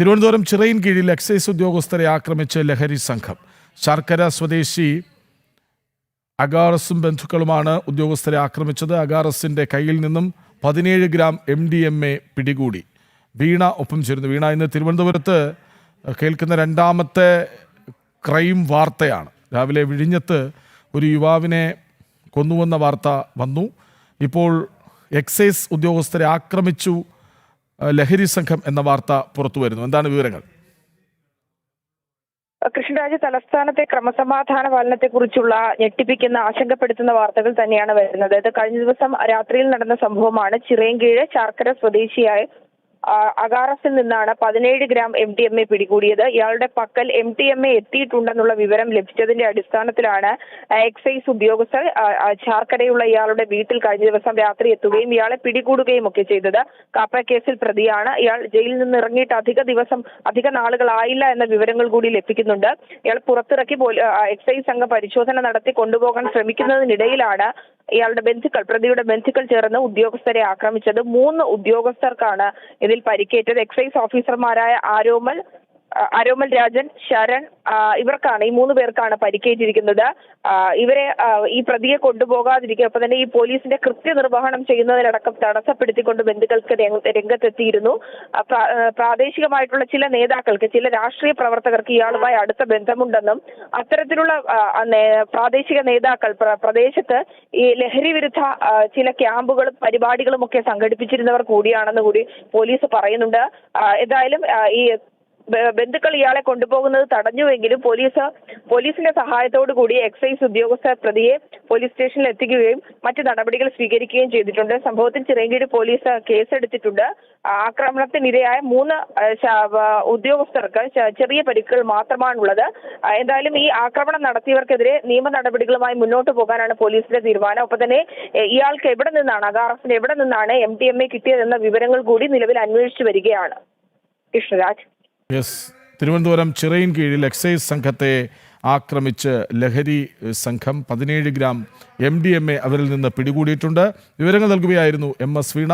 തിരുവനന്തപുരം ചിറയിൻ കീഴിൽ എക്സൈസ് ഉദ്യോഗസ്ഥരെ ആക്രമിച്ച് ലഹരി സംഘം. ശർക്കര സ്വദേശി അഗാറസും ബന്ധുക്കളുമാണ് ഉദ്യോഗസ്ഥരെ ആക്രമിച്ചത്. അഗാറസിന്റെ കയ്യിൽ നിന്നും 17 ഗ്രാം MDMA പിടികൂടി. വീണ ഒപ്പം ചേരുന്നു. വീണ, ഇന്ന് തിരുവനന്തപുരത്ത് കേൾക്കുന്ന രണ്ടാമത്തെ ക്രൈം വാർത്തയാണ്. രാവിലെ വിഴിഞ്ഞത്ത് ഒരു യുവാവിനെ കൊന്നുവെന്ന വാർത്ത വന്നു. ഇപ്പോൾ എക്സൈസ് ഉദ്യോഗസ്ഥരെ ആക്രമിച്ചു ലഹരി സംഘം എന്ന വാർത്ത പുറത്തു വരുന്നു. എന്താണ് വിവരങ്ങൾ? കൃഷ്ണരാജ്, തലസ്ഥാനത്തെ ക്രമസമാധാന പാലനത്തെക്കുറിച്ചുള്ള ഞെട്ടിപ്പിക്കുന്ന ആശങ്കപ്പെടുത്തുന്ന വാർത്തകൾ തന്നെയാണ് വരുന്നത്. ഇത് കഴിഞ്ഞ ദിവസം രാത്രിയിൽ നടന്ന സംഭവമാണ്. ചിറയൻകീഴ് ശർക്കര സ്വദേശിയായ അഗാറസിൽ നിന്നാണ് 17 ഗ്രാം MDMA പിടികൂടിയത്. ഇയാളുടെ പക്കൽ MDMA എത്തിയിട്ടുണ്ടെന്നുള്ള വിവരം ലഭിച്ചതിന്റെ അടിസ്ഥാനത്തിലാണ് എക്സൈസ് ഉദ്യോഗസ്ഥർ ശാർക്കരയുള്ള ഇയാളുടെ വീട്ടിൽ കഴിഞ്ഞ ദിവസം രാത്രി എത്തുകയും ഇയാളെ പിടികൂടുകയും ഒക്കെ ചെയ്തത്. കാപ്പ കേസിൽ പ്രതിയാണ്. ഇയാൾ ജയിലിൽ നിന്ന് ഇറങ്ങിയിട്ട് അധിക നാളുകളായില്ല എന്ന വിവരങ്ങൾ കൂടി ലഭിക്കുന്നുണ്ട്. ഇയാൾ പുറത്തിറക്കി എക്സൈസ് സംഘം പരിശോധന നടത്തി കൊണ്ടുപോകാൻ ശ്രമിക്കുന്നതിനിടയിലാണ് ഇയാളുടെ പ്രതിയുടെ ബന്ധുക്കൾ ചേർന്ന് ഉദ്യോഗസ്ഥരെ ആക്രമിച്ചത്. 3 ഉദ്യോഗസ്ഥർക്കാണ് ഇതിൽ പരിക്കേറ്റത്. എക്സൈസ് ഓഫീസർമാരായ ആരോമൽ രാജൻ, ശരൺ, ഇവർക്കാണ്, ഈ 3 പേർക്കാണ് പരിക്കേറ്റിരിക്കുന്നത്. ഇവരെ ഈ പ്രതിയെ കൊണ്ടുപോകാതിരിക്കുക, ഒപ്പം തന്നെ ഈ പോലീസിന്റെ കൃത്യനിർവഹണം ചെയ്യുന്നതിലടക്കം തടസ്സപ്പെടുത്തിക്കൊണ്ട് ബന്ധുക്കൾക്ക് രംഗത്തെത്തിയിരുന്നു. പ്രാദേശികമായിട്ടുള്ള ചില നേതാക്കൾക്ക്, ചില രാഷ്ട്രീയ പ്രവർത്തകർക്ക് ഇയാളുമായി അടുത്ത ബന്ധമുണ്ടെന്നും അത്തരത്തിലുള്ള പ്രാദേശിക നേതാക്കൾ പ്രദേശത്ത് ഈ ലഹരി വിരുദ്ധ ചില ക്യാമ്പുകളും പരിപാടികളും ഒക്കെ സംഘടിപ്പിച്ചിരുന്നവർ കൂടിയാണെന്ന് കൂടി പോലീസ് പറയുന്നുണ്ട്. ഏതായാലും ഈ ബന്ധുക്കൾ ഇയാളെ കൊണ്ടുപോകുന്നത് തടഞ്ഞുവെങ്കിലും പോലീസിന്റെ സഹായത്തോടു കൂടി എക്സൈസ് ഉദ്യോഗസ്ഥർ പ്രതിയെ പോലീസ് സ്റ്റേഷനിൽ എത്തിക്കുകയും മറ്റു നടപടികൾ സ്വീകരിക്കുകയും ചെയ്തിട്ടുണ്ട്. സംഭവത്തിൽ ചിറയൻകീഴ് പോലീസ് കേസെടുത്തിട്ടുണ്ട്. ആക്രമണത്തിനിരയായ 3 ഉദ്യോഗസ്ഥർക്ക് ചെറിയ പരിക്കുകൾ മാത്രമാണുള്ളത്. എന്തായാലും ഈ ആക്രമണം നടത്തിയവർക്കെതിരെ നിയമ നടപടികളുമായി മുന്നോട്ട് പോകാനാണ് പോലീസിന്റെ തീരുമാനം. ഒപ്പം തന്നെ ഇയാൾക്ക് അഗാറസിന് എവിടെ നിന്നാണ് MDMA കിട്ടിയതെന്ന വിവരങ്ങൾ കൂടി നിലവിൽ അന്വേഷിച്ചു വരികയാണ്. കൃഷ്ണരാജ്. തിരുവനന്തപുരം ചിറയിൻ കീഴിൽ എക്സൈസ് സംഘത്തെ ആക്രമിച്ച് ലഹരി സംഘം 17 ഗ്രാം MDMA അവരിൽ നിന്ന് പിടികൂടിയിട്ടുണ്ട്. വിവരങ്ങൾ നൽകുകയായിരുന്നു MS വീണ.